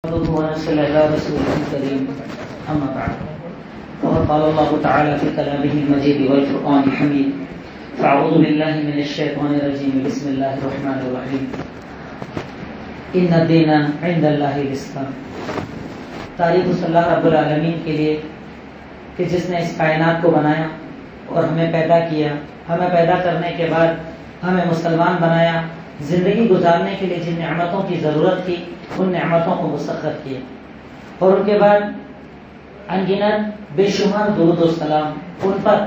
ونصلي على رسوله الكريم أما بعد فقد قال الله تعالى في كلامه المجيد والفرقان الحميد فأعوذ بالله من الشيطان الرجيم بسم الله الرحمن الرحيم إن الدين عند الله الإسلام. تعریف اس اللہ رب العالمین کے لیے کہ جس نے اس کائنات کو بنایا اور ہمیں پیدا کیا، ہمیں پیدا کرنے کے بعد ہمیں مسلمان بنایا، زندگی گزارنے کے لیے جن نعمتوں کی ضرورت تھی ان نعمتوں کو مسخر کیا، اور ان کے بعد انگنت بے شمار درود و سلام ان پر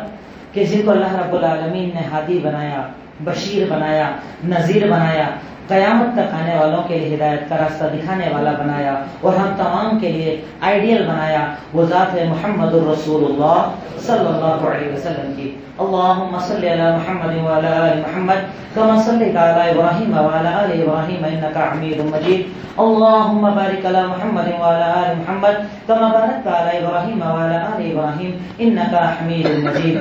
کہ جن کو اللہ رب العالمین نے ہادی بنایا، بشیر بنایا، نذیر بنایا، قیامت تک آنے والوں کے لیے ہدایت کا راستہ دکھانے والا بنایا، اور ہم تمام کے لیے آئیڈیل بنایا۔ وہ ذات ہے محمد الرسول اللہ صلی اللہ علیہ وسلم کی۔ اللہم صلی علی محمد وعلی آل محمد کما صلیت علی ابراہیم وعلی آل ابراہیم انک حمید مجید۔ اللہم بارک علی محمد وعلی آل محمد کما بارکت علی ابراہیم وعلی آل ابراہیم انک حمید مجید۔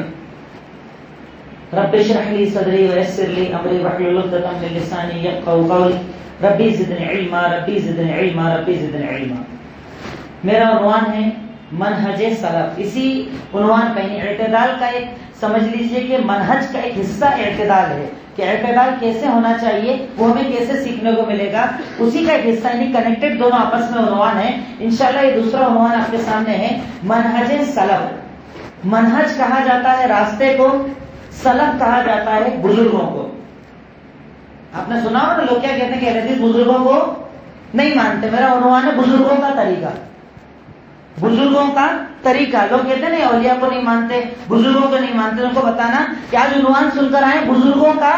رب اشرح لي صدري ويسر لي امري واحلل عقدة من لساني يفقهوا قولي ربي زدني علما ربي زدنی علما ربی زدنی علما۔ میرا عنوان ہے منہج سلف۔ اسی عنوان پہ اعتدال کا ایک سمجھ لیجئے کہ منہج کا ایک حصہ اعتدال ہے کہ اعتدال کیسے ہونا چاہیے، وہ ہمیں کیسے سیکھنے کو ملے گا، اسی کا ایک حصہ، یعنی کنیکٹڈ دونوں آپس میں عنوان ہے۔ انشاءاللہ یہ دوسرا عنوان آپ کے سامنے ہے منہج سلف۔ منہج کہا جاتا ہے راستے کو، سلف کہا جاتا ہے بزرگوں کو۔ آپ نے سنا ہوگا لوگ کیا کہتے ہیں کہ اہل حدیث بزرگوں کو نہیں مانتے۔ میرا عنوان ہے بزرگوں کا طریقہ۔ بزرگوں کا طریقہ، لوگ کہتے ہیں نہیں اولیاء کو نہیں مانتے، بزرگوں کو نہیں مانتے۔ ان کو بتانا کہ آج عنوان سن کر آئے بزرگوں کا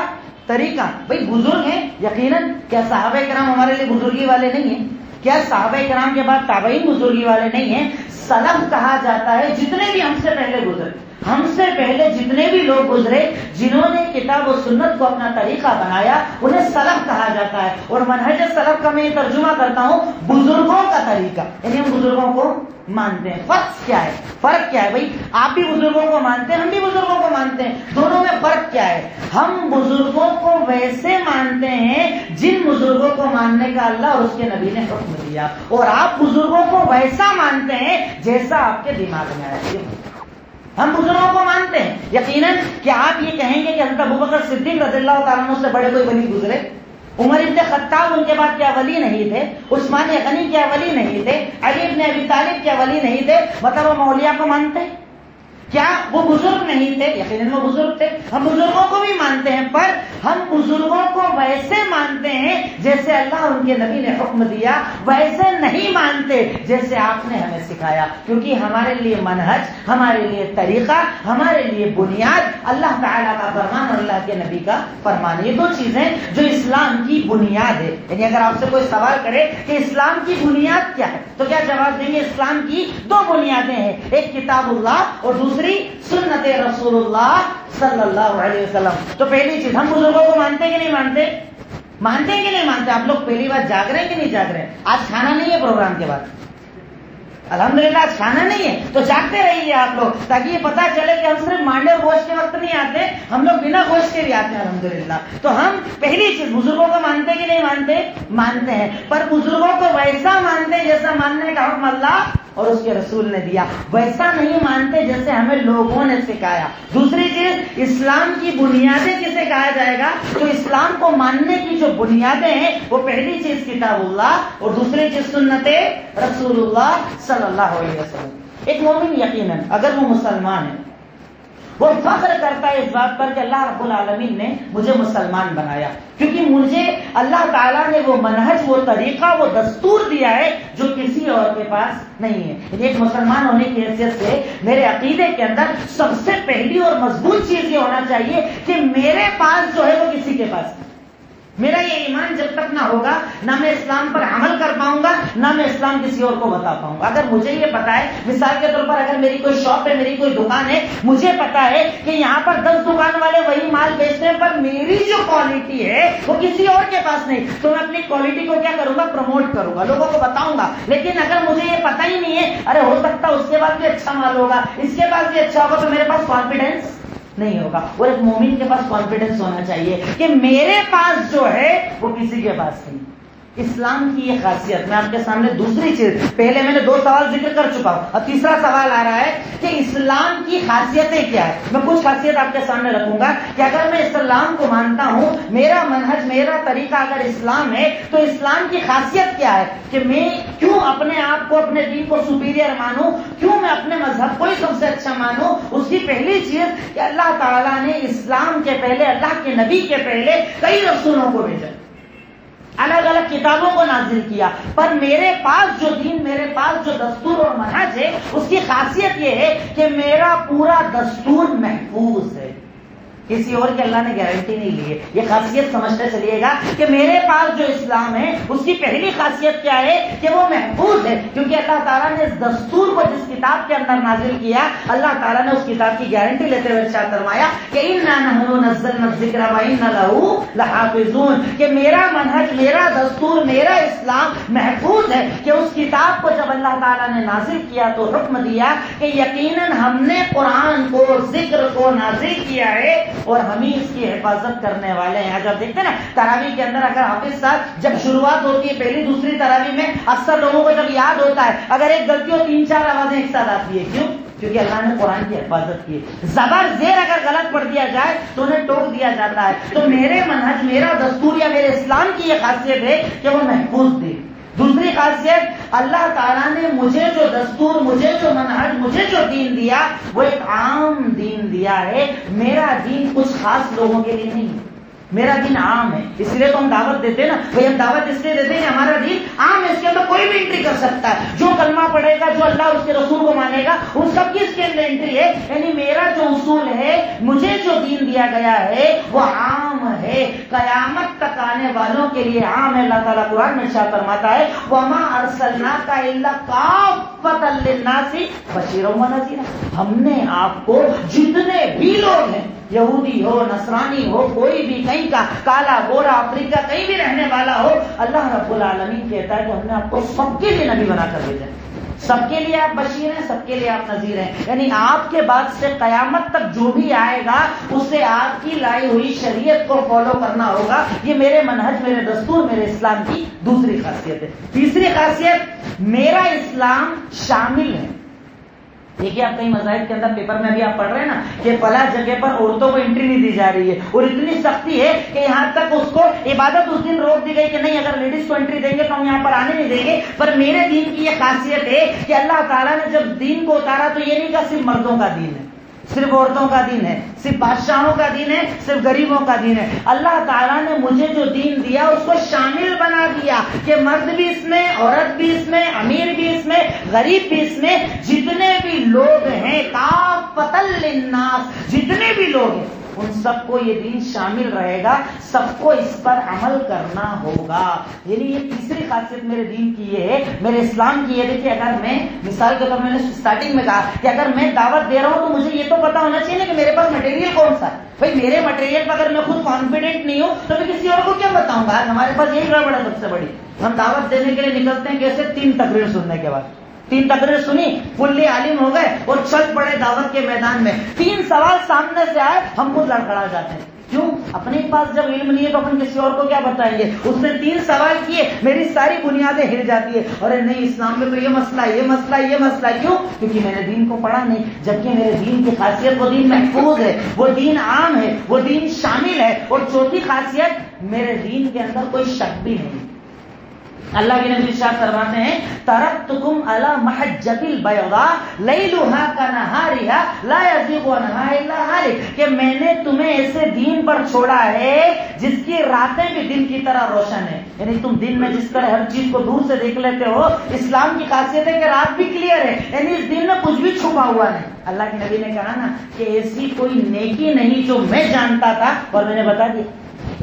طریقہ۔ بھئی بزرگ ہیں یقیناً، کیا صحابہ کرام ہمارے لیے بزرگی والے نہیں ہیں؟ کیا صحابہ کرام کے بعد تابعین بزرگی والے نہیں ہیں؟ سلف کہا جاتا ہے جتنے بھی ہم سے پہلے گزرے، ہم سے پہلے جتنے بھی لوگ گزرے جنہوں نے کتاب و سنت کو اپنا طریقہ بنایا انہیں سلف کہا جاتا ہے۔ اور منہج سلف کا میں یہ ترجمہ کرتا ہوں بزرگوں کا طریقہ، یعنی ہم بزرگوں کو مانتے ہیں۔ فرق کیا ہے؟ فرق کیا ہے بھائی؟ آپ بھی بزرگوں کو مانتے ہیں، ہم بھی بزرگوں کو مانتے ہیں، دونوں میں فرق کیا ہے؟ ہم بزرگوں کو ویسے مانتے ہیں جن بزرگوں کو ماننے کا اللہ اور اس کے نبی نے حکم دیا، اور آپ بزرگوں کو ویسا مانتے ہیں جیسا آپ کے دماغ میں آیا۔ ہم بزرگوں کو مانتے ہیں یقیناً کہ آپ یہ کہیں گے کہ حضرت ابوبکر صدیق رضی اللہ تعالیٰ عنہ سے بڑے کوئی ولی گزرے، عمر ابن خطاب ان کے بعد کیا ولی نہیں تھے، عثمان غنی کیا ولی نہیں تھے، علی ابن ابی طالب کیا ولی نہیں تھے؟ مطلب ہم اولیاء کو مانتے ہیں؟ کیا وہ بزرگ نہیں تھے؟ یقیناً وہ بزرگ تھے۔ ہم بزرگوں کو بھی مانتے ہیں، پر ہم بزرگوں کو ویسے مانتے ہیں جیسے اللہ اور ان کے نبی نے حکم دیا، ویسے نہیں مانتے جیسے آپ نے ہمیں سکھایا، کیونکہ ہمارے لیے منہج، ہمارے لیے طریقہ، ہمارے لیے بنیاد اللہ تعالیٰ کا فرمان اور اللہ کے نبی کا فرمان، یہ دو چیزیں جو اسلام کی بنیاد ہے۔ یعنی اگر آپ سے کوئی سوال کرے کہ اسلام کی بنیاد کیا ہے تو کیا جواب دیں گے؟ اسلام کی دو بنیادیں ہیں، ایک کتاب اللہ اور دوسری سنت رسول اللہ صلی اللہ علیہ وسلم۔ تو پہلی چیز، ہم بزرگوں کو مانتے ہیں کہ نہیں مانتے؟ مانتے ہیں کہ نہیں مانتے؟ آپ لوگ پہلی بار جاگ رہے ہیں کہ نہیں جاگ رہے ہیں؟ آج کھانا نہیں ہے پروگرام کے بعد، الحمدللہ آج کھانا نہیں ہے، تو جاگتے رہیے آپ لوگ، تاکہ یہ پتا چلے کہ ہم صرف مانڈے اور گوشت کے وقت نہیں آتے، ہم لوگ بنا گوشت کے بھی آتے ہیں الحمدللہ۔ تو ہم پہلی چیز بزرگوں کو مانتے کہ نہیں مانتے؟ مانتے ہیں، پر بزرگوں کو ویسا مانتے جیسا ماننے کا حکم اللہ اور اس کے رسول نے دیا، ویسا نہیں مانتے جیسے ہمیں لوگوں نے سکھایا۔ دوسری چیز، اسلام کی بنیادیں کسے کہا جائے گا؟ تو اسلام کو ماننے کی جو بنیادیں ہیں وہ پہلی چیز کتاب اللہ اور دوسری چیز سنت رسول اللہ صلی اللہ علیہ وسلم۔ ایک مومن یقیناً اگر وہ مسلمان ہے وہ فخر کرتا ہے اس بات پر کہ اللہ رب العالمین نے مجھے مسلمان بنایا، کیونکہ مجھے اللہ تعالیٰ نے وہ منہج، وہ طریقہ، وہ دستور دیا ہے جو کسی اور کے پاس نہیں ہے۔ ایک مسلمان ہونے کی حیثیت سے میرے عقیدے کے اندر سب سے پہلی اور مضبوط چیز یہ ہونا چاہیے کہ میرے پاس جو ہے وہ کسی کے پاس نہیں۔ میرا یہ ایمان جب تک نہ ہوگا نہ میں اسلام پر عمل کر پاؤں گا، نہ میں اسلام کسی اور کو بتا پاؤں گا۔ اگر مجھے یہ پتا ہے، مثال کے طور پر اگر میری کوئی شاپ ہے، میری کوئی دکان ہے، مجھے پتا ہے کہ یہاں پر 10 دکان والے وہی مال بیچتے ہیں، پر میری جو کوالٹی ہے وہ کسی اور کے پاس نہیں، تو میں اپنی کوالٹی کو کیا کروں گا؟ پروموٹ کروں گا، لوگوں کو بتاؤں گا۔ لیکن اگر مجھے یہ پتا ہی نہیں ہے، ارے ہو سکتا اس کے پاس بھی اچھا مال ہوگا، اس کے پاس بھی اچھا ہوگا، تو میرے پاس کانفیڈینس نہیں ہوگا۔ اور ایک مومن کے پاس کانفیڈنس ہونا چاہیے کہ میرے پاس جو ہے وہ کسی کے پاس نہیں۔ اسلام کی یہ خاصیت. میں آپ کے سامنے دوسری چیز، پہلے میں نے 2 سوال ذکر کر چکا ہوں، اب تیسرا سوال آ رہا ہے کہ اسلام کی خاصیتیں کیا ہے. میں کچھ خاصیت آپ کے سامنے رکھوں گا کہ اگر میں اسلام کو مانتا ہوں، میرا منہج، میرا طریقہ اگر اسلام ہے، تو اسلام کی خاصیت کیا ہے کہ میں کیوں اپنے آپ کو، اپنے دین کو سپیریئر مانوں، کیوں میں اپنے مذہب کو ہی سب سے اچھا مانوں. اس کی پہلی چیز کہ اللہ تعالیٰ نے اسلام کے پہلے، اللہ کے نبی کے پہلے کئی رسولوں کو بھیجا، الگ الگ کتابوں کو نازل کیا، پر میرے پاس جو دین، میرے پاس جو دستور اور منہج ہے، اس کی خاصیت یہ ہے کہ میرا پورا دستور محفوظ ہے. کسی اور کے اللہ نے گارنٹی نہیں لی ہے. یہ خاصیت سمجھتے چلیے گا کہ میرے پاس جو اسلام ہے، اس کی پہلی خاصیت کیا ہے کہ وہ محفوظ ہے، کیونکہ اللہ تعالیٰ نے اس دستور کو جس کتاب کے اندر نازل کیا، اللہ تعالیٰ نے اس کتاب کی گارنٹی لیتے ہوئے ارشاد فرمایا کہ اِنَّا نَحْنُ نَزَّلْنَا الذِّكْرَ وَإِنَّا لَهُ لَحَافِظُونَ، کہ میرا منہج، میرا دستور، میرا اسلام محفوظ ہے. کہ اس کتاب کو جب اللہ تعالیٰ نے نازل کیا تو حکم دیا کہ یقیناً ہم نے قرآن کو، ذکر کو نازل کیا ہے اور ہم ہی اس کی حفاظت کرنے والے ہیں. آج آپ دیکھتے ہیں نا تراویح کے اندر، اگر حافظ صاحب جب شروعات ہوتی ہے پہلی دوسری تراویح میں، اکثر لوگوں کو جب یاد ہوتا ہے، اگر ایک غلطی ہو 3-4 آوازیں ایک ساتھ آتی ہے. کیوں؟ کیونکہ اللہ نے قرآن کی حفاظت کی. زبر زیر اگر غلط پڑھ دیا جائے تو انہیں ٹوک دیا جاتا ہے. تو میرے منہج، میرا دستور یا میرے اسلام کی یہ خاصیت ہے کہ وہ محفوظ تھی. دوسری خاصیت، اللہ تعالیٰ نے مجھے جو دستور، مجھے جو منہج، مجھے جو دین دیا، وہ ایک عام دین دیا ہے. میرا دین کچھ خاص لوگوں کے لیے نہیں ہے، میرا دین عام ہے. اس لیے تو ہم دعوت دیتے ہیں نا بھائی، ہم دعوت اس لیے دیتے ہیں کہ ہمارا دین عام ہے، اس کے اندر کوئی بھی انٹری کر سکتا ہے. جو کلمہ پڑھے گا، جو اللہ اس کے رسول کو مانے گا، ان سب کی اس کے اندر انٹری ہے. یعنی میرا جو اصول ہے، مجھے جو دین دیا گیا ہے، وہ عام ہے، قیامت تک آنے والوں کے لیے عام ہے. اللہ تعالیٰ قرآن میں ارشاد فرماتا ہے وَمَا أَرْسَلْنَاكَ إِلَّا كَافَّةً لِلنَّاسِ بَشِيرًا وَنَذِيرًا. ہم نے آپ کو، جتنے بھی لوگ ہیں، یہودی ہو، نصرانی ہو، کوئی بھی کہیں کا، کالا گورا، افریقہ کہیں بھی رہنے والا ہو، اللہ رب العالمین کہتا ہے کہ ہم نے آپ کو سب کے لیے نبی بنا کر بھیجا. سب کے لیے آپ بشیر ہیں، سب کے لیے آپ نذیر ہیں. یعنی آپ کے بعد سے قیامت تک جو بھی آئے گا، اسے آپ کی لائی ہوئی شریعت کو فالو کرنا ہوگا. یہ میرے منہج، میرے دستور، میرے اسلام کی دوسری خاصیت ہے. تیسری خاصیت، میرا اسلام شامل ہے. دیکھیے آپ کئی مذاہب کے اندر پیپر میں بھی آپ پڑھ رہے ہیں نا کہ فلاں جگہ پر عورتوں کو انٹری نہیں دی جا رہی ہے، اور اتنی سختی ہے کہ یہاں تک اس کو عبادت اس دن روک دی گئی کہ نہیں، اگر لیڈیز کو انٹری دیں گے تو ہم یہاں پر آنے نہیں دیں گے. پر میرے دین کی یہ خاصیت ہے کہ اللہ تعالیٰ نے جب دین کو اتارا تو یہ نہیں کہا صرف مردوں کا دین ہے، صرف عورتوں کا دین ہے، صرف بادشاہوں کا دین ہے، صرف غریبوں کا دین ہے. اللہ تعالیٰ نے مجھے جو دین دیا اس کو شامل بنا دیا کہ مرد بھی اس میں، عورت بھی اس میں، امیر بھی اس میں، غریب بھی اس میں، جتنے بھی لوگ ہیں، کافۃ للناس، جتنے بھی لوگ ہیں ان سب کو یہ دین شامل رہے گا، سب کو اس پر عمل کرنا ہوگا. یعنی یہ تیسری خاصیت میرے دین کی یہ ہے، میرے اسلام کی یہ. دیکھیے اگر میں مثال کے طور، میں نے اسٹارٹنگ میں کہا کہ اگر میں دعوت دے رہا ہوں تو مجھے یہ تو پتا ہونا چاہیے کہ میرے پاس مٹیریل کون سا ہے. بھائی میرے مٹیریل پر اگر میں خود کانفیڈنٹ نہیں ہوں تو میں کسی اور کو کیا بتاؤں گا. ہمارے پاس یہی گڑبڑ ہے سب سے بڑی. ہم دعوت دینے کے لیے نکلتے ہیں کیسے؟ 3 تقریر سننے کے بعد، 3 تقریر سنی، فلی عالم ہو گئے اور چل پڑے دعوت کے میدان میں. 3 سوال سامنے سے آئے، ہم خود لڑکھڑا جاتے ہیں. کیوں؟ اپنے پاس جب علم نہیں ہے تو اپن کسی اور کو کیا بتائیں گے. اس نے 3 سوال کیے، میری ساری بنیادیں ہل جاتی ہے. ارے نہیں، اسلام میں تو یہ مسئلہ ہے، یہ مسئلہ ہے، یہ مسئلہ ہے. کیوں؟ کیونکہ میں نے دین کو پڑھا نہیں. جبکہ میرے دین کی خاصیت، وہ دین محفوظ ہے، وہ دین عام ہے، وہ دین شامل ہے. اور چوتھی خاصیت، میرے دین کے اندر کوئی شک بھی نہیں. اللہ کے نبی ارشاد فرماتے ہیں ترکتکم علی محجۃ البیضاء لیلها کنہارها لا یزیغ عنہا الا ہالک، کہ میں نے تمہیں ایسے دین پر چھوڑا ہے جس کی راتیں بھی دن کی طرح روشن ہے. یعنی تم دن میں جس طرح ہر چیز کو دور سے دیکھ لیتے ہو، اسلام کی خاصیت ہے کہ رات بھی کلیئر ہے. یعنی اس دن میں کچھ بھی چھپا ہوا نہیں. اللہ کے نبی نے کہا نا کہ ایسی کوئی نیکی نہیں جو میں جانتا تھا اور میں نے بتا دیا،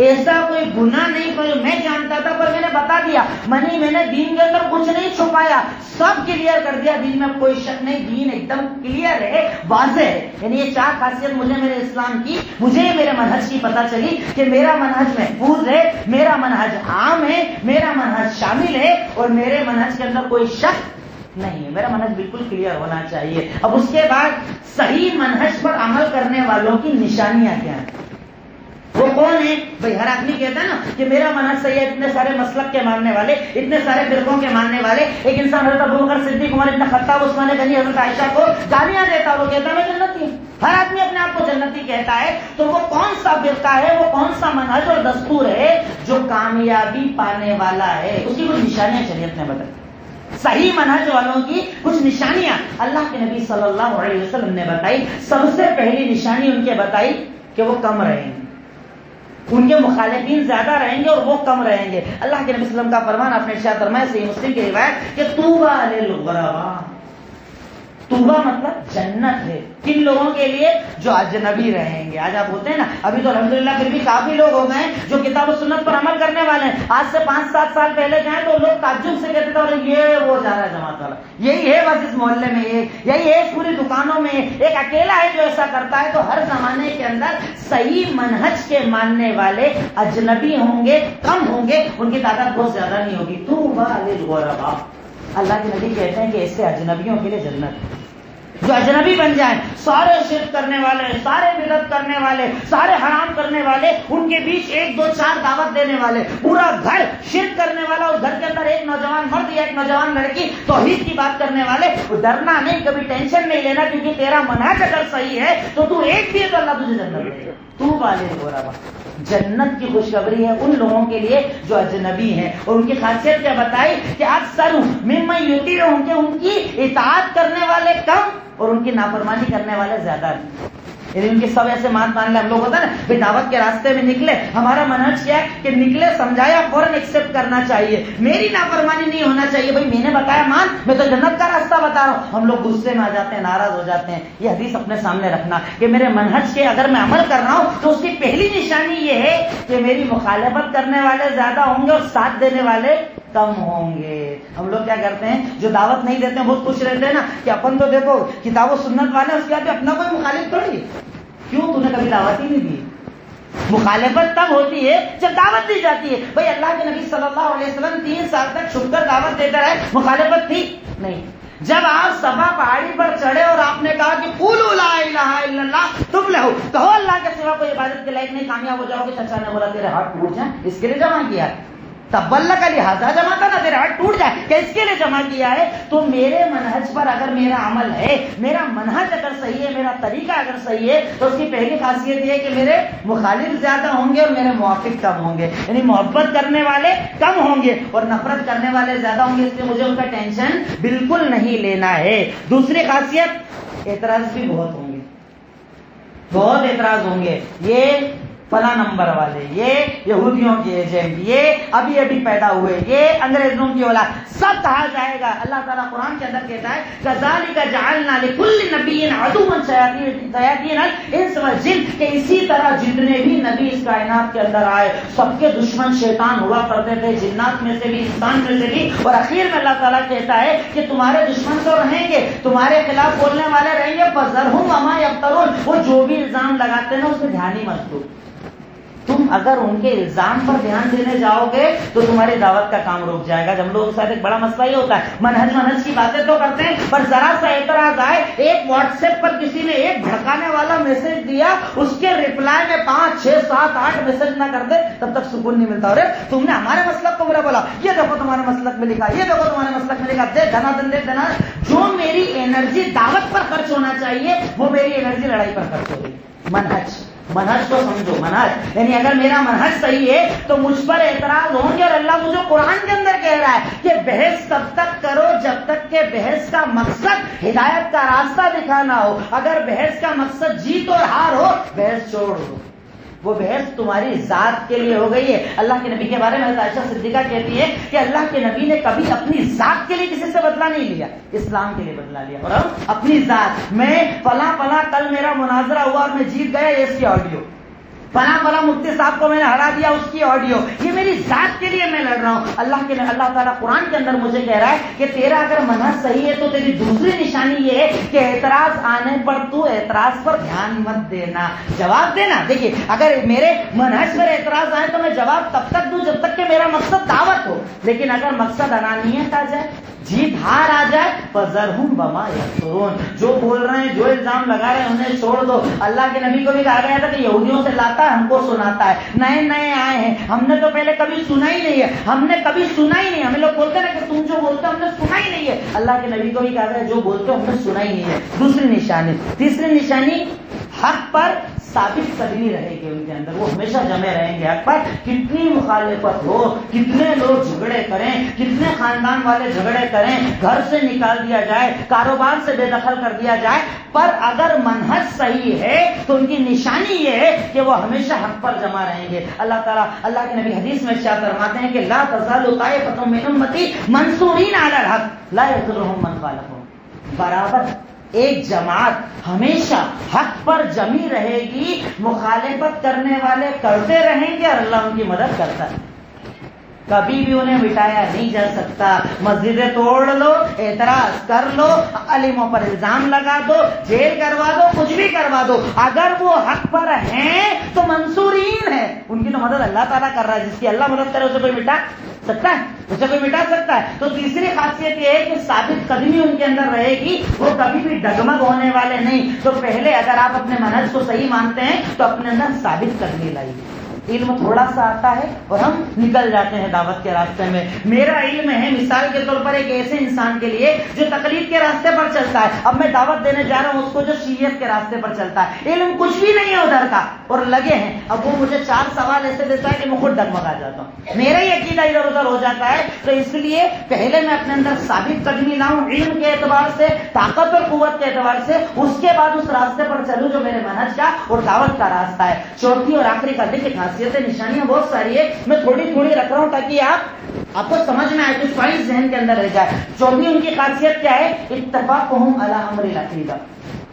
ایسا کوئی گناہ نہیں کوئی میں جانتا تھا پر میں نے بتا دیا. میں نے دین کے اندر کچھ نہیں چھپایا، سب کلیئر کر دیا. دین میں کوئی شک نہیں، دین ایک دم کلیئر ہے، واضح ہے. یعنی یہ 4 خاصیت مجھے میرے اسلام کی، مجھے میرے منہج کی پتہ چلی کہ میرا منہج محفوظ ہے، میرا منہج عام ہے، میرا منہج شامل ہے، اور میرے منہج کے اندر کوئی شک نہیں ہے. میرا منہج بالکل کلیئر ہونا چاہیے. اب اس کے بعد صحیح منہج پر عمل کرنے والوں کی نشانیاں کیا ہیں؟ وہ کون ہے بھائی؟ ہر آدمی کہتا ہے نا کہ میرا منہج صحیح ہے. اتنے سارے مسلک کے ماننے والے، اتنے سارے فرقوں کے ماننے والے، ایک انسان حضرت ابوبکر صدیق، عمر ابن خطاب، عثمان غنی، حضرت عائشہ کو گالیاں دیتا ہے، وہ کہتا ہے میں جنتی ہوں. ہر آدمی اپنے آپ کو جنتی کہتا ہے. تو وہ کون سا فرقہ ہے، وہ کون سا منہج اور دستور ہے جو کامیابی پانے والا ہے؟ اس کی کچھ نشانیاں شریعت نے بتائی. صحیح منہج والوں کی کچھ نشانیاں اللہ کے نبی صلی اللہ علیہ وسلم نے بتائی. سب سے پہلی نشانی ان کے بتائی کہ وہ کم رہیں گے، ان کے مخالفین زیادہ رہیں گے اور وہ کم رہیں گے. اللہ کے نبی صلی اللہ علیہ وسلم کا فرمان آپ نے ارشاد فرمایا صحیح مسلم کی روایت کہ طوبیٰ للغرباء. طوبیٰ مطلب جنت ہے کن لوگوں کے لیے؟ جو اجنبی رہیں گے. آج آپ ہوتے ہیں نا، ابھی تو الحمدللہ پھر بھی کافی لوگ ہو گئے جو کتاب و سنت پر عمل کرنے والے ہیں. آج سے 5-7 سال پہلے جائیں تو لوگ تعجب سے کہتے تھے یہ وہ جا رہا ہے جماعت والا، یہی ہے بس اس محلے میں، یہی ہے اس پوری دکانوں میں، ایک اکیلا ہے جو ایسا کرتا ہے. تو ہر زمانے کے اندر صحیح منہج کے ماننے والے اجنبی ہوں گے، کم ہوں گے، ان کی تعداد بہت زیادہ نہیں ہوگی. طوبیٰ للغرباء. اللہ کے نبی کہتے ہیں کہ اس سے اجنبیوں کے لیے جنت ہے. جو اجنبی بن جائیں، سارے شرک کرنے والے، سارے بدعت کرنے والے، سارے حرام کرنے والے، ان کے بیچ 1-2-4 دعوت دینے والے، پورا گھر شرک کرنے والا، اور گھر کے اندر ایک نوجوان مرد یا ایک نوجوان لڑکی توحید کی بات کرنے والے. ڈرنا نہیں، کبھی ٹینشن نہیں لینا، کیونکہ تیرا منہج اگر صحیح ہے تو تو ایک بھی ہے تو اللہ تجھے جنت دے گا. طوبیٰ للغرباء. جنت کی خوشخبری ہے ان لوگوں کے لیے جو اجنبی ہیں. اور ان کی خاصیت کیا بتائی کہ اکثر ممن یطیعون، کہ ان کی اطاعت کرنے والے کم اور ان کی نافرمانی کرنے والے زیادہ ہیں. یعنی ان کی سب ایسے مان لے. ہم لوگ ہوتا ہے نا دعوت کے راستے میں نکلے، ہمارا منہج کیا ہے کہ نکلے، سمجھایا، فوراً ایکسپٹ کرنا چاہیے، میری نافرمانی نہیں ہونا چاہیے. بھائی میں نے بتایا مان، میں تو جنت کا راستہ بتا رہا ہوں. ہم لوگ غصے میں آ جاتے ہیں، ناراض ہو جاتے ہیں. یہ حدیث اپنے سامنے رکھنا کہ میرے منہج کے اگر میں عمل کر رہا ہوں تو اس کی پہلی نشانی یہ ہے کہ میری مخالفت کرنے والے زیادہ ہوں گے اور ساتھ دینے والے کم ہوں گے. ہم لوگ کیا کرتے ہیں جو دعوت نہیں دیتے ہیں بہت خوش رہتے ہیں نا کہ اپن تو دیکھو کتاب و سنت والے، اس کے بعد اپنا کوئی مخالف تھوڑی. کیوں؟ تو نے کبھی دعوت ہی نہیں دی. مخالفت تب ہوتی ہے جب دعوت دی جاتی ہے. بھائی اللہ کے نبی صلی اللہ علیہ وسلم 3 سال تک چھپ کر دعوت دیتے رہے، مخالفت تھی نہیں. جب آپ صفا پہاڑی پر چڑھے اور آپ نے کہا کہ قولوا لا الہ الا اللہ تفلحوا، کہو اللہ کے سوا کوئی عبادت کے لائق نہیں، کامیاب ہو جاؤ گے. چچا نے بولا تیرے ہاتھ ٹوٹ جائیں، اس کے لیے جمع کیا ہے. تبلہ کا لہٰذا جمع تھا نا، تیرا ہاتھ ٹوٹ جائے کہ اس کے لیے جمع کیا ہے. تو میرے منہج پر اگر میرا عمل ہے، میرا منہج اگر صحیح ہے، میرا طریقہ اگر صحیح ہے، تو اس کی پہلی خاصیت یہ ہے کہ میرے مخالف زیادہ ہوں گے اور میرے موافق کم ہوں گے. یعنی محبت کرنے والے کم ہوں گے اور نفرت کرنے والے زیادہ ہوں گے. اس لیے مجھے ان کا ٹینشن بالکل نہیں لینا ہے. دوسری خاصیت، اعتراض بھی بہت ہوں گے، بہت اعتراض ہوں گے. یہ فلاں نمبر والے، یہ یہودیوں کے ایجنٹ، یہ ابھی ابھی پیدا ہوئے، یہ انگریزوں کی اولاد، سب کہا جائے گا. اللہ تعالیٰ قرآن کے اندر کہتا ہے كَذَلِكَ جَعَلْنَا لِكُلِّ نَبِيٍّ عَدُوًّا شَيَاطِينَ الْإِنسِ وَالْجِنِّ، کہ اسی طرح جتنے بھی نبی اس کائنات کے اندر آئے سب کے دشمن شیطان ہوا کرتے تھے، جنات میں سے بھی، انسان میں سے بھی. اور اخیر میں اللہ تعالیٰ کہتا ہے کہ تمہارے دشمن تو رہیں گے، تمہارے خلاف بولنے والے رہیں گے، فَذَرْهُمْ وَمَا يَفْتَرُونَ. وہ جو بھی الزام لگاتے ہیں نا اس میں دھیان ہی مت دو. تم اگر ان کے الزام پر دھیان دینے جاؤ گے تو تمہاری دعوت کا کام رک جائے گا. جب ہم لوگوں کے ساتھ ایک بڑا مسئلہ یہ ہوتا ہے، منہج کی باتیں تو کرتے ہیں، پر ذرا سا اعتراض آئے، ایک واٹس ایپ پر کسی نے ایک بھڑکانے والا میسج دیا، اس کے ریپلائی میں 5 6 7 8 میسج نہ کر دے تب تک سکون نہیں ملتا. ارے تم نے ہمارے مسلک کو برا بولا، یہ دیکھو تمہارے مسلک میں لکھا، یہ دیکھو تمہارے مسلک میں لکھا، دے دھنا دن دے دھنا. جو میری انرجی دعوت پر خرچ ہونا چاہیے وہ میری انرجی لڑائی پر خرچ ہو گئی. منہج کو سمجھو. منہج یعنی اگر میرا منہج صحیح ہے تو مجھ پر اعتراض ہوں گے. اور اللہ مجھے قرآن کے اندر کہہ رہا ہے کہ بحث تب تک کرو جب تک کہ بحث کا مقصد ہدایت کا راستہ دکھانا ہو. اگر بحث کا مقصد جیت اور ہار ہو، بحث چھوڑ دو. وہ بحث تمہاری ذات کے لیے ہو گئی ہے. اللہ کے نبی کے بارے میں عائشہ صدیقہ کہتی ہے کہ اللہ کے نبی نے کبھی اپنی ذات کے لیے کسی سے بدلہ نہیں لیا، اسلام کے لیے بدلہ لیا. اور اپنی ذات، میں فلاں کل میرا مناظرہ ہوا اور میں جیت گیا، اس کی آڈیو، فلاں مفتی صاحب کو میں نے ہرا دیا، اس کی آڈیو، یہ میری ذات کے لیے میں لڑ رہا ہوں. اللہ تعالیٰ قرآن کے اندر مجھے کہہ رہا ہے کہ تیرا اگر منہج صحیح ہے تو تیری دوسری نشانی یہ ہے کہ اعتراض آنے پر تو اعتراض پر دھیان مت دینا، جواب دینا. دیکھیے اگر میرے منہج پر اعتراض آئے تو میں جواب تب تک دوں جب تک کہ میرا مقصد دعوت ہو. لیکن اگر مقصد انانیت آ جائے، جیت ہار آ جائے، فذرہم وما یفترون، جو بول رہے ہیں، جو الزام لگا رہے ہیں انہیں چھوڑ دو۔ اللہ کے نبی کو بھی کہا گیا تھا کہ یہودیوں سے لاتا ہے، ہم کو سناتا ہے، نئے نئے آئے ہیں، ہم نے تو پہلے کبھی سنا ہی نہیں ہے، ہم نے کبھی سنا ہی نہیں۔ ہمیں لوگ بولتے ہیں کہ تم جو بولتے ہو ہم نے سنا ہی نہیں ہے، اللہ کے نبی کو بھی کہا گیا جو بولتے ہو ہم نے سنا ہی نہیں ہے۔ دوسری نشانی، تیسری نشانی، حق پر ثابت قدمی رہے گی ان کے اندر، وہ ہمیشہ جمے رہیں گے حق پر، کتنی مخالفت ہو، کتنے لوگ جھگڑے کریں، کتنے خاندان والے جھگڑے کریں، گھر سے نکال دیا جائے، کاروبار سے بے دخل کر دیا جائے، پر اگر منہج صحیح ہے تو ان کی نشانی یہ ہے کہ وہ ہمیشہ حق پر جمع رہیں گے۔ اللہ تعالیٰ، اللہ کے نبی حدیث میں ارشاد فرماتے ہیں کہ لا تزال طائفة من امتی منصورین علی الحق لا یضرهم من خالفهم، برابر ایک جماعت ہمیشہ حق پر جمی رہے گی، مخالفت کرنے والے کرتے رہیں گے اور اللہ ان کی مدد کرتا ہے، کبھی بھی انہیں مٹایا نہیں جا سکتا۔ مسجدیں توڑ لو، اعتراض کر لو، عالموں پر الزام لگا دو، جیل کروا دو، کچھ بھی کروا دو، اگر وہ حق پر ہیں تو منصورین ہیں، ان کی تو مدد اللہ تعالیٰ کر رہا ہے، جس کی اللہ مدد کرے اسے کوئی مٹا سکتا ہے، اسے کوئی مٹا سکتا ہے۔ تو تیسری خاصیت یہ ہے کہ ثابت قدمی ان کے اندر رہے گی، وہ کبھی بھی ڈگمگ ہونے والے نہیں۔ تو پہلے اگر آپ اپنے منہج کو صحیح مانتے ہیں تو اپنے اندر ثابت قدمی لائیے۔ علم تھوڑا سا آتا ہے اور ہم نکل جاتے ہیں دعوت کے راستے میں۔ میرا علم ہے مثال کے طور پر ایک ایسے انسان کے لیے جو تقلید کے راستے پر چلتا ہے، اب میں دعوت دینے جا رہا ہوں اس کو جو شیعیت کے راستے پر چلتا ہے، علم کچھ بھی نہیں ہے ادھر کا اور لگے ہیں، اب وہ مجھے 4 سوال ایسے دیتا ہے کہ میں خود ڈگمگا جاتا ہوں، میرا ہی عقیدہ ادھر ادھر ہو جاتا ہے۔ تو اس لیے پہلے میں اپنے اندر ثابت قدمی لاؤں علم کے اعتبار سے، طاقت اور قوت کے اعتبار سے، اس کے بعد اس راستے پر چلوں جو میرے منہج کا اور دعوت کا راستہ ہے۔ چوتھی اور آخری کا دیکھیں، خاصیتیں نشانیاں بہت ساری ہے، میں تھوڑی تھوڑی رکھ رہا ہوں تاکہ آپ کو سمجھ میں آئے، کچھ پوائنٹ ذہن کے اندر رہ جائے۔ چوتھی ان کی خاصیت کیا ہے؟ اتفاقہم علی امر العقیدہ۔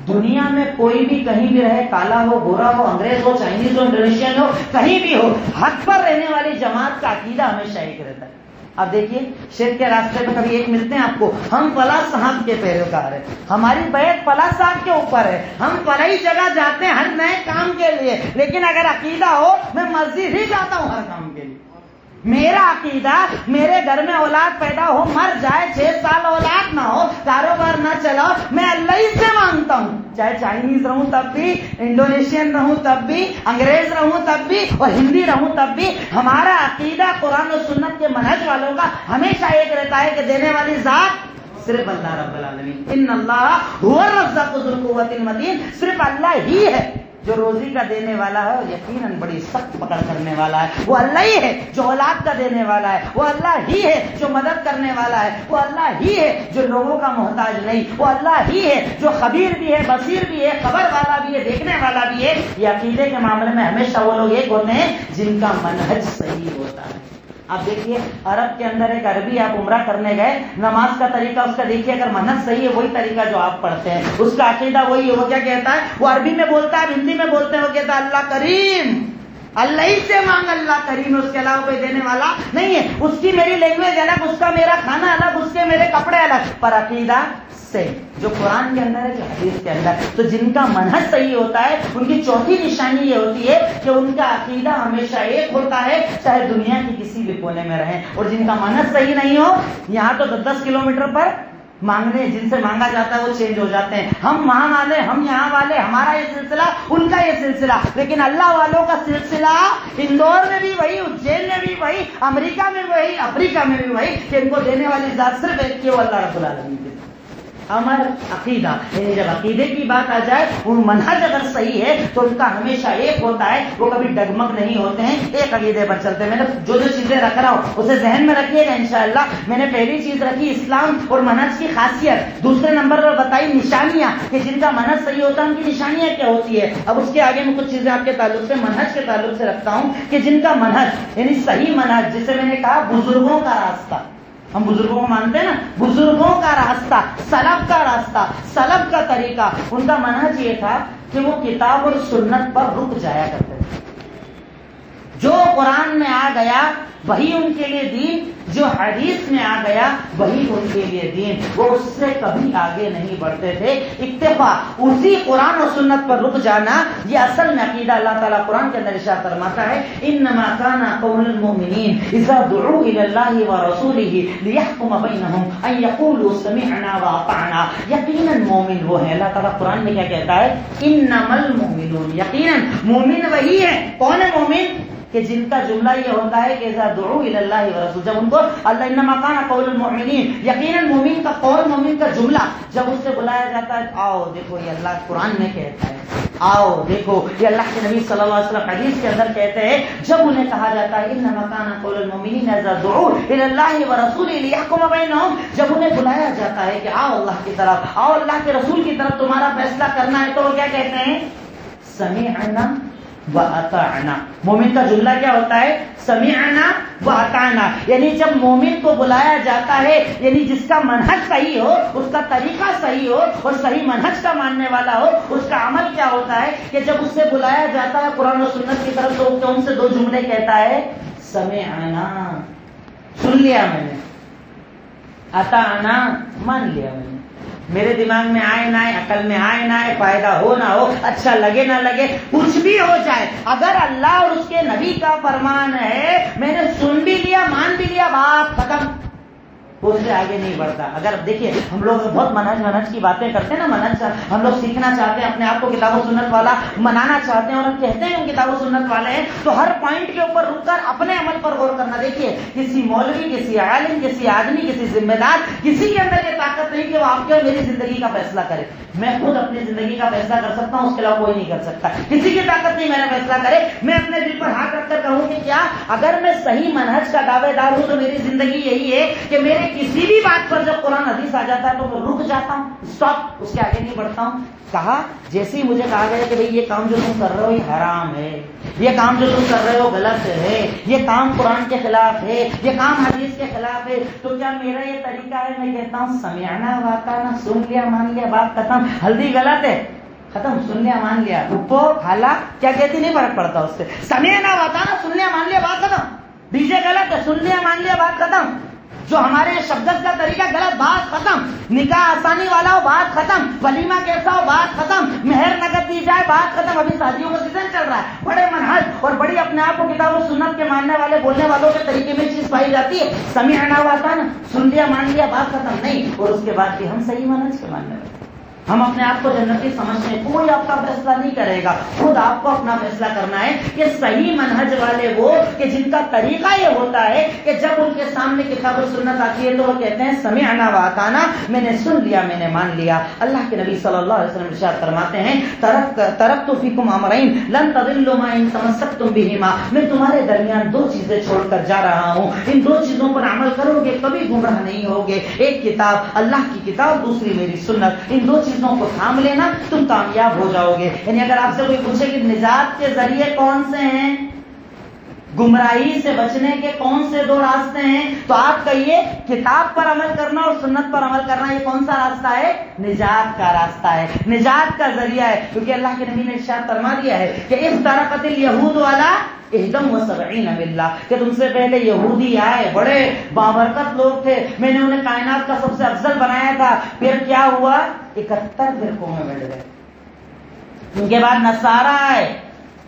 دنیا میں کوئی بھی کہیں بھی رہے، کالا ہو، گورا ہو، انگریز ہو، چائنیز ہو، انڈونیشین ہو، کہیں بھی ہو، حق پر رہنے والی جماعت کا عقیدہ ہمیشہ ایک رہتا ہے۔ اب دیکھیے شرک کے راستے پہ کبھی ایک ملتے ہیں آپ کو، ہم فلاں صاحب کے پیروکار ہیں، ہماری بیعت فلاں صاحب کے اوپر ہے، ہم فلاں جگہ جاتے ہیں ہر نئے کام کے لیے، لیکن اگر عقیدہ ہو میں مسجد ہی جاتا ہوں ہر کام کے لیے۔ میرا عقیدہ، میرے گھر میں اولاد پیدا ہو، مر جائے، 6 سال اولاد نہ ہو، کاروبار نہ چلاؤ، میں اللہ ہی سے مانگتا ہوں، چاہے چائنیز رہوں تب بھی، انڈونیشین رہوں تب بھی، انگریز رہوں تب بھی اور ہندی رہوں تب بھی۔ ہمارا عقیدہ قرآن و سنت کے منہج والوں کا ہمیشہ ایک رہتا ہے کہ دینے والی ذات صرف اللہ رب العالمین، ان اللہ هو الرزاق ذو القوۃ المتین، صرف اللہ ہی ہے جو روزی کا دینے والا ہے اور یقیناً بڑی سخت پکڑ کرنے والا ہے، وہ اللہ ہی ہے جو اولاد کا دینے والا ہے، وہ اللہ ہی ہے جو مدد کرنے والا ہے، وہ اللہ ہی ہے جو لوگوں کا محتاج نہیں، وہ اللہ ہی ہے جو خبیر بھی ہے، بصیر بھی ہے، خبر والا بھی ہے، دیکھنے والا بھی ہے۔ یہ عقیدے کے معاملے میں ہمیشہ وہ لوگ ایک ہوتے ہیں جن کا منہج صحیح ہوتا ہے۔ آپ دیکھیے عرب کے اندر ایک عربی، آپ عمرہ کرنے گئے، نماز کا طریقہ اس کا دیکھیے، اگر منہج صحیح ہے وہی طریقہ جو آپ پڑھتے ہیں، اس کا عقیدہ وہی ہے، وہ کیا کہتا ہے؟ وہ عربی میں بولتا ہے، ہندی میں بولتے ہیں، وہ کہتا ہے اللہ کریم، اللہ ہی سے مانگ، اللہ کریم ہے، اس کے علاوہ کوئی دینے والا نہیں ہے۔ اس کی میری لینگویج الگ، اس کا میرا کھانا الگ، اس کے میرے کپڑے الگ، پر عقیدہ سے جو قرآن کے اندر ہے، جو حدیث کے اندر۔ تو جن کا منہج صحیح ہوتا ہے ان کی چوتھی نشانی یہ ہوتی ہے کہ ان کا عقیدہ ہمیشہ ایک ہوتا ہے، چاہے دنیا کی کسی بھی کونے میں رہیں۔ اور جن کا منہج صحیح نہیں ہو، یہاں تو 10 کلومیٹر پر مانگنے جن سے مانگا جاتا ہے وہ چینج ہو جاتے ہیں، ہم وہاں والے، ہم یہاں والے، ہمارا یہ سلسلہ، ان کا یہ سلسلہ، لیکن اللہ والوں کا سلسلہ اندور میں بھی وہی، اجین میں بھی وہی، امریکہ میں وہی، افریقہ میں بھی وہی، کہ ان کو دینے والی ذات صرف ایک کی، وہ اللہ رب العالمین کی۔ امر عقیدہ، یعنی جب عقیدے کی بات آ جائے، ان منہج اگر صحیح ہے تو ان کا ہمیشہ ایک ہوتا ہے، وہ کبھی ڈگمگ نہیں ہوتے ہیں، ایک عقیدے پر چلتے ہیں۔ میں نے جو چیزیں رکھ رہا ہوں اسے ذہن میں رکھیے گا انشاءاللہ۔ میں نے پہلی چیز رکھی اسلام اور منہج کی خاصیت، دوسرے نمبر پر بتائی نشانیاں کہ جن کا منہج صحیح ہوتا ہے ان کی نشانیاں کیا ہوتی ہے۔ اب اس کے آگے میں کچھ چیزیں آپ کے تعلق سے، منہج کے تعلق سے رکھتا ہوں کہ جن کا منہج یعنی صحیح منہج، جسے میں نے کہا بزرگوں کا راستہ، ہم بزرگوں کو مانتے ہیں نا، بزرگوں کا راستہ، سلف کا راستہ، سلف کا طریقہ، ان کا منہج یہ تھا کہ وہ کتاب اور سنت پر رک جایا کرتے تھے۔ جو قرآن میں آ گیا وہی ان کے لیے دین، جو حدیث میں آ گیا وہی ان کے لیے دین، وہ اس سے کبھی آگے نہیں بڑھتے تھے۔ اکتفا، اسی قرآن و سنت پر رک جانا، یہ اصل میں عقیدہ اللہ تعالیٰ قرآن کے اندر ارشاد فرماتا ہے انما کان قول المؤمنین اذا دعوا الی اللہ ورسولہ لیحکم بینہم ان یقولوا سمعنا واطعنا۔ یقیناً مومن وہ ہے، اللہ تعالیٰ قرآن میں کیا کہتا ہے انما المؤمنون، یقیناً مومن وہی ہے۔ کون ہے مومن؟ کہ جن کا جملہ یہ ہوتا ہے کہ اذا دعوا الی اللہ ورسول، جب ان کو اللہ انما کان قول المؤمنین، یقیناً مومن کا قول، مومن کا جملہ جب اس سے بلایا جاتا ہے آؤ دیکھو یہ اللہ قرآن میں کہتا ہے، آؤ دیکھو یہ اللہ کے نبی صلی اللہ علیہ وسلم حدیث کے اندر کہتے ہیں، جب انہیں کہا جاتا ہے انما کان قول المؤمنین اذا دعوا الی اللہ ورسولہ لیحکم بینہم، جب انہیں بلایا جاتا ہے کہ آؤ اللہ کی طرف، آؤ اللہ کے رسول کی طرف تمہارا فیصلہ کرنا ہے، تو وہ کیا کہتے ہیں سمعنا وَأَطَعْنَا۔ مومن کا جملہ کیا ہوتا ہے سمعنا وَأَطَعْنَا، یعنی جب مومن کو بلایا جاتا ہے، یعنی جس کا منہج صحیح ہو، اس کا طریقہ صحیح ہو اور صحیح منہج کا ماننے والا ہو، اس کا عمل کیا ہوتا ہے کہ جب اس سے بلایا جاتا ہے قرآن و سنت کی طرف تو ان سے دو جملے کہتا ہے سمعنا، سن لیا میں نے، اطعنا، مان لیا میں نے، میرے دماغ میں آئے نہ آئے، عقل میں آئے نہ آئے، فائدہ ہو نہ ہو، اچھا لگے نہ لگے، کچھ بھی ہو جائے، اگر اللہ اور اس کے نبی کا فرمان ہے میں نے سن بھی لیا مان بھی لیا، بات ختم، وہ اس سے آگے نہیں بڑھتا۔ اگر دیکھیے ہم لوگ بہت منہج کی باتیں کرتے ہیں نا، منہج ہم لوگ سیکھنا چاہتے ہیں، اپنے آپ کو کتاب و سنت والا منانا چاہتے ہیں اور ہم کہتے ہیں ہم کتاب و سنت والے ہیں، تو ہر پوائنٹ کے اوپر رک کر اپنے عمل پر غور کرنا۔ دیکھیے کسی مولوی، کسی عالم، کسی آدمی، کسی ذمہ دار، کسی کے اندر یہ طاقت نہیں کہ وہ آپ کے اور میری زندگی کا فیصلہ کرے۔ میں خود اپنی زندگی کا فیصلہ کر سکتا ہوں، اس کے علاوہ کوئی نہیں کر سکتا، کسی کی طاقت نہیں میرا فیصلہ کرے۔ میں اپنے دل پر ہاتھ رکھ کر کہوں کہ کیا اگر میں صحیح منہج کا دعوے دار ہوں تو میری زندگی یہی ہے کہ میرے کسی بھی بات پر جب قرآن حدیث آ جاتا ہے تو میں رک جاتا ہوں، اسٹاپ، اس کے آگے نہیں بڑھتا ہوں۔ کہا جیسے ہی مجھے کہا گیا کہ بھئی یہ کام جو تم کر رہے ہو یہ حرام ہے، یہ کام جو تم کر رہے ہو غلط ہے، یہ کام قرآن کے خلاف ہے، یہ کام حدیث کے خلاف ہے، تو کیا میرا یہ طریقہ ہے میں کہتا ہوں سمعنا واطعنا، سن لیا مان لیا، بات ختم، ہلدی غلط ہے ختم، سن لیا مان لیا، اپو کھالا کیا کہتی نہیں فرق پڑتا اس سے، سمعنا واطعنا، سن لیا مان لیا، بات ختم۔ ڈی جے غلط ہے، سن لیا مان لیا، بات ختم۔ جو ہمارے شبدت کا طریقہ غلط، بات ختم۔ نکاح آسانی والا ہو، بات ختم۔ ولیمہ کیسا ہو، بات ختم۔ مہر نقد دی جائے، بات ختم۔ ابھی شادیوں کا سیزن چل رہا ہے، بڑے منہج اور بڑی اپنے آپ کو کتاب و سنت کے ماننے والے بولنے والوں کے طریقے میں چیز پائی جاتی ہے، سمعنا واطعنا، سن لیا مان لیا، بات ختم نہیں، اور اس کے بعد بھی ہم صحیح منہج کے ماننے والے، ہم اپنے آپ کو جنتی سمجھتے ہیں، کوئی آپ کا فیصلہ نہیں کرے گا، خود آپ کو اپنا فیصلہ کرنا ہے کہ صحیح منہج والے وہ کہ جن کا طریقہ یہ ہوتا ہے کہ جب ان کے سامنے کتاب و سنت آتی ہے تو وہ کہتے ہیں سمعنا واطعنا، میں نے سن لیا میں نے مان لیا۔ اللہ کے نبی صلی اللہ علیہ وسلم ارشاد فرماتے ہیں ترکت فیکم امرین لن تضلوا ما ان تمسکتم بہما، میں تمہارے درمیان دو چیزیں چھوڑ کر جا رہا ہوں، ان دو چیزوں پر عمل کرو گے کبھی گمراہ نہیں ہوگے، ایک کتاب اللہ کی کتاب، دوسری میری سنت، ان دو چیزوں کو تھام لینا تم کامیاب ہو جاؤ گے۔ یعنی اگر آپ سے کوئی پوچھے کہ نجات کے ذریعے کون سے ہیں، گمراہی سے بچنے کے کون سے دو راستے ہیں، تو آپ کہیے کتاب پر عمل کرنا اور سنت پر عمل کرنا، یہ کون سا راستہ ہے؟ نجات کا راستہ ہے، نجات کا ذریعہ ہے، کیونکہ اللہ کے نبی نے ارشاد فرما دیا ہے کہ اس طرقت الیہود والا اہدم و سبعین ملہ، کہ تم سے پہلے یہودی آئے، بڑے بابرکت لوگ تھے، میں نے انہیں کائنات کا سب سے افضل بنایا تھا، پھر کیا ہوا 71 فرقوں میں بیٹھ گئے، ان کے بعد نصارہ آئے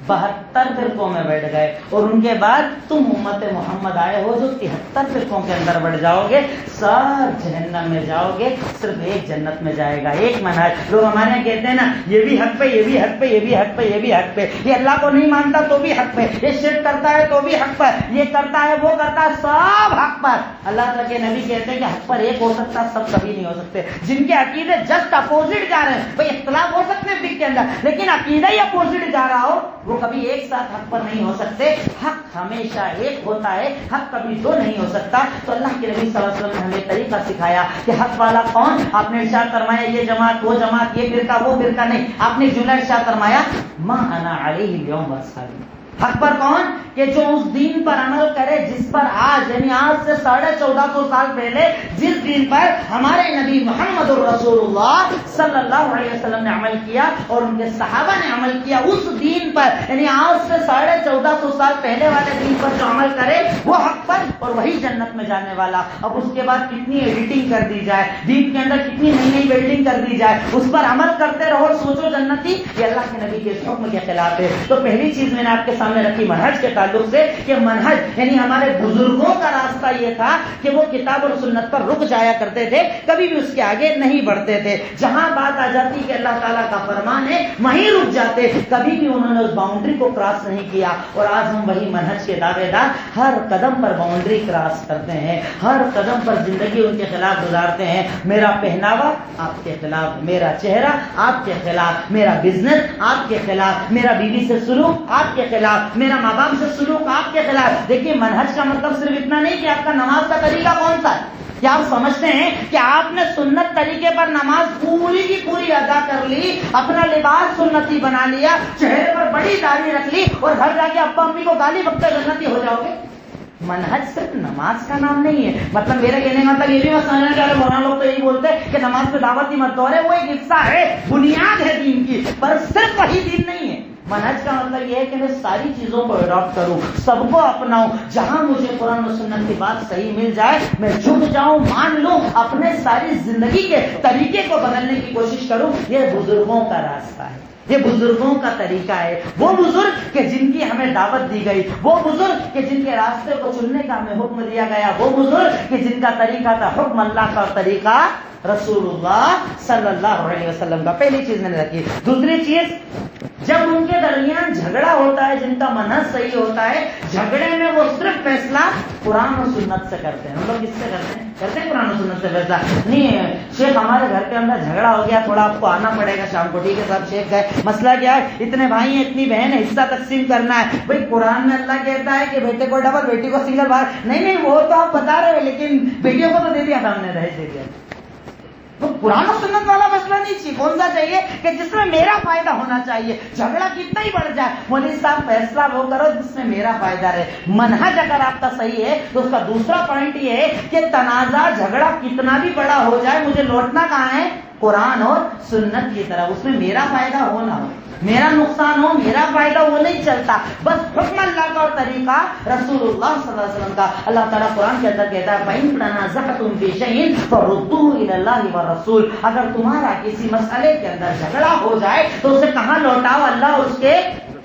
72 فرقوں میں بیٹھ گئے، اور ان کے بعد تم امت محمد آئے ہو جو 73 فرقوں کے اندر بڑھ جاؤ گے، سب جہنم میں جاؤ گے، صرف ایک جنت میں جائے گا، ایک منہج۔ لوگ ہمارے یہاں کہتے ہیں نا یہ بھی حق پہ، یہ بھی حق پہ، یہ بھی حق پہ، یہ بھی حق پہ، یہ اللہ کو نہیں مانتا تو بھی حق پہ، یہ شرک کرتا ہے تو بھی حق پر، یہ کرتا ہے وہ کرتا ہے، سب حق پر۔ اللہ تعالیٰ کے نبی کہتے ہیں کہ حق پر ایک ہو سکتا، سب کبھی نہیں ہو سکتے۔ جن کے عقیدے جسٹ اپوزٹ جا رہے ہیں، بھائی اختلاف ہو سکتے ہیں فقہ کے اندر، لیکن عقیدہ ہی اپوزٹ جا رہا ہو، وہ کبھی ایک ساتھ حق پر نہیں ہو سکتے۔ حق ہمیشہ ایک ہوتا ہے، حق کبھی دو نہیں ہو سکتا۔ تو اللہ کے نبی صلی اللہ علیہ وسلم نے ہمیں طریقہ سکھایا کہ حق والا کون، آپ نے ارشاد فرمایا یہ جماعت وہ جماعت، یہ فرقہ وہ فرقہ نہیں، آپ نے جملہ ارشاد فرمایا ما انا علیہ اليوم واصحابی، حق پر کون؟ کہ جو اس دین پر عمل کرے جس پر آج یعنی آج سے 1450 سال پہلے جس دین پر ہمارے نبی محمد الرسول اللہ صلی اللہ علیہ وسلم نے عمل کیا اور ان کے صحابہ نے عمل کیا، اس دین پر یعنی آج سے 1450 سال پہلے والے دین پر جو عمل کرے وہ حق پر اور وہی جنت میں جانے والا۔ اب اس کے بعد کتنی ایڈیٹنگ کر دی جائے، دین کے اندر کتنی نئی نئی بلڈنگ کر دی جائے، اس پر عمل کرتے رہو، سوچو جنتی، یہ اللہ کے نبی کے حکم کے خلاف ہے۔ تو پہلی چیز میں نے آپ کے سامنے رکھی منہج کے تعلق سے کہ منہج یعنی ہمارے بزرگوں کا راستہ یہ تھا کہ وہ کتاب اور سنت پر رک جایا کرتے تھے، کبھی بھی اس کے آگے نہیں بڑھتے تھے۔ جہاں بات آ جاتی کہ اللہ تعالیٰ کا فرمان ہے وہیں رک جاتے، کبھی بھی انہوں نے اس باؤنڈری کو کراس نہیں کیا۔ اور آج ہم وہی منہج کے دعوے دار، ہر قدم پر باؤنڈری کراس کرتے ہیں، ہر قدم پر زندگی ان کے خلاف گزارتے ہیں۔ میرا پہناوا آپ کے خلاف، میرا چہرہ آپ کے خلاف، میرا بزنس آپ کے خلاف، میرا بیوی سے سلوک آپ کے خلاف، میرا ماں باپ سے سلوک آپ کے خلاف۔ دیکھیے منہج کا مطلب صرف اتنا نہیں کہ آپ کا نماز کا طریقہ کون سا ہے۔ کیا آپ سمجھتے ہیں کہ آپ نے سنت طریقے پر نماز پوری کی پوری ادا کر لی، اپنا لباس سنتی بنا لیا، چہرے پر بڑی داڑھی رکھ لی اور گھر جا کے ابا امی کو گالی بکتے جنتی ہو جاؤ گے؟ منہج صرف نماز کا نام نہیں ہے۔ مطلب میرا کہنے کا مطلب یہ بھی مت سمجھنا کہ مولانا لوگ تو یہی بولتے ہیں کہ نماز پہ دعوت ہی مت دو، وہ ایک حصہ ہے، بنیاد ہے دین کی، پر صرف وہی دین نہیں ہے۔ منہج کا مطلب یہ ہے کہ میں ساری چیزوں کو اڈاپٹ کروں، سب کو اپناؤں، جہاں مجھے قرآن و سنت کی بات صحیح مل جائے میں جھک جاؤں، مان لوں، اپنے ساری زندگی کے طریقے کو بدلنے کی کوشش کروں۔ یہ بزرگوں کا راستہ ہے، یہ بزرگوں کا طریقہ ہے۔ وہ بزرگ کہ جن کی ہمیں دعوت دی گئی، وہ بزرگ کہ جن کے راستے کو چننے کا ہمیں حکم دیا گیا، وہ بزرگ کہ جن کا طریقہ تھا حکم اللہ کا اور طریقہ رسول اللہ صلی اللہ علیہ وسلم کا۔ پہلی چیز میں نے رکھی۔ دوسری چیز، جب ان کے درمیان جھگڑا ہوتا ہے، جن کا منہج صحیح ہوتا ہے، جھگڑے میں وہ صرف فیصلہ قرآن و سنت سے کرتے ہیں۔ ہم لوگ کس سے کرتے ہیں قرآن و سنت سے فیصلہ نہیں۔ شیخ ہمارے گھر کے اندر جھگڑا ہو گیا، تھوڑا آپ کو آنا پڑے گا شام کو، ٹھیک ہے صاحب شیخ گئے، مسئلہ کیا ہے، اتنے بھائی ہیں اتنی بہن ہے، حصہ تقسیم کرنا ہے۔ بھائی قرآن میں اللہ کہتا ہے کہ بیٹے کو ڈبل بیٹی کو سنگل، بات نہیں وہ تو آپ بتا رہے ہیں، لیکن بیٹیوں کو تو دے دیا تھا ہم نے، رہے دے دیا۔ تو قرآن و سنت والا فیصلہ نہیں چاہیے، کون سا چاہیے کہ جس میں میرا فائدہ ہونا چاہیے، جھگڑا کتنا ہی بڑھ جائے، مولوی صاحب فیصلہ وہ کرو جس میں میرا فائدہ رہے۔ منہج اگر آپ کا صحیح ہے تو اس کا دوسرا پوائنٹ یہ ہے کہ تنازع جھگڑا کتنا بھی بڑا ہو جائے، مجھے لوٹنا کہاں ہے؟ قرآن اور سنت کی طرف، اس میں میرا فائدہ ہو نہ ہو، میرا نقصان ہو، میرا فائدہ وہ نہیں چلتا، بس حکم اللہ کا اور طریقہ رسول اللہ صلی اللہ علیہ وسلم کا۔ اللہ تعالیٰ قرآن کے اندر کہتا ہے فَإِن تَنَازَعْتُمْ فِي شَيْءٍ فَرُدُّوهُ إِلَى اللَّهِ وَالرَّسُولِ، اگر تمہارا کسی مسئلے کے اندر جھگڑا ہو جائے تو اسے کہاں لوٹاؤ؟ اللہ اور اس کے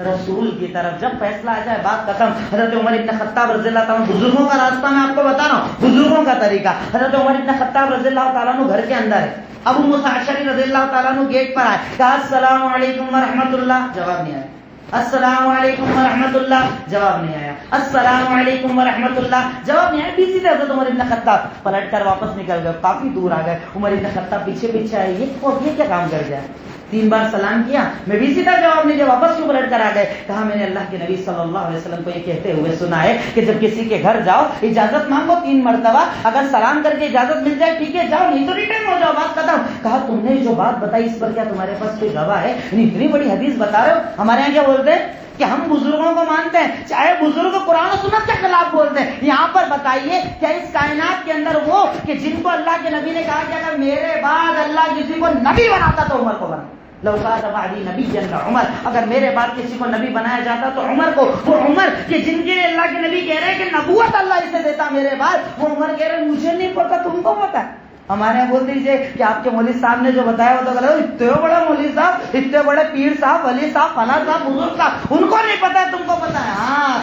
رسول کی طرف۔ جب فیصلہ آ جائے بات ختم۔ حضرت عمر ابن خطاب رضی اللہ تعالیٰ، بزرگوں کا راستہ میں آپ کو بتا رہا ہوں، بزرگوں کا طریقہ۔ حضرت عمر ابن خطاب رضی اللہ تعالیٰ عنہ گھر کے اندر ہے، ابو موسیٰ اشعری رضی اللہ تعالیٰ عنہ گیٹ پر آئے، کہا السلام علیکم ورحمۃ اللہ، جواب نہیں آیا۔ السلام علیکم ورحمۃ اللہ، جواب نہیں آیا۔ السلام علیکم ورحمۃ اللہ، جواب نہیں آیا۔ بیچ سے حضرت عمر ابن خطاب پلٹ کر واپس نکل گئے، کافی دور آ گئے۔ عمر ابن خطاب پیچھے پیچھے آئے، یہ کیا کام کر جائے، 3 بار سلام کیا، میں بھی سیدھا جواب نہیں دیا، واپس کیوں پلٹ کر آ گئے؟ کہا میں نے اللہ کے نبی صلی اللہ علیہ وسلم کو یہ کہتے ہوئے سنا ہے کہ جب کسی کے گھر جاؤ اجازت مانگو 3 مرتبہ، اگر سلام کر کے اجازت مل جائے ٹھیک ہے جاؤ، نہیں تو ریٹرن ہو جاؤ، بات ختم۔ کہا تم نے جو بات بتائی اس پر کیا تمہارے پاس کوئی گواہ ہے؟ اتنی بڑی حدیث بتا رہے ہو۔ ہمارے یہاں کیا بولتے ہیں کہ ہم بزرگوں کو مانتے ہیں، چاہے بزرگ قرآن و سنت کے خلاف بولتے ہیں۔ یہاں پر بتائیے کیا اس کائنات کے اندر وہ کہ جن کو اللہ کے نبی نے کہا کہ اگر میرے بعد اللہ کسی کو نبی بناتا تو عمر کو بنا، لوکات بعدی نبی جن عمر، اگر میرے بعد کسی کو نبی بنایا جاتا تو عمر کو، وہ عمر کہ جن کے اللہ کے نبی کہہ رہے ہیں کہ نبوت اللہ اسے دیتا میرے بعد، وہ عمر کہہ رہے ہیں مجھے نہیں پتا تم کو پتا ہے۔ ہمارے یہاں بول دیجیے کہ آپ کے مولوی صاحب نے جو بتایا وہ تو اتنے بڑے مولوی صاحب، اتنے بڑے پیر صاحب، ولی صاحب، فلاں صاحب، بزرگ صاحب، ان کو نہیں پتا ہے تم کو پتا ہے۔ ہاں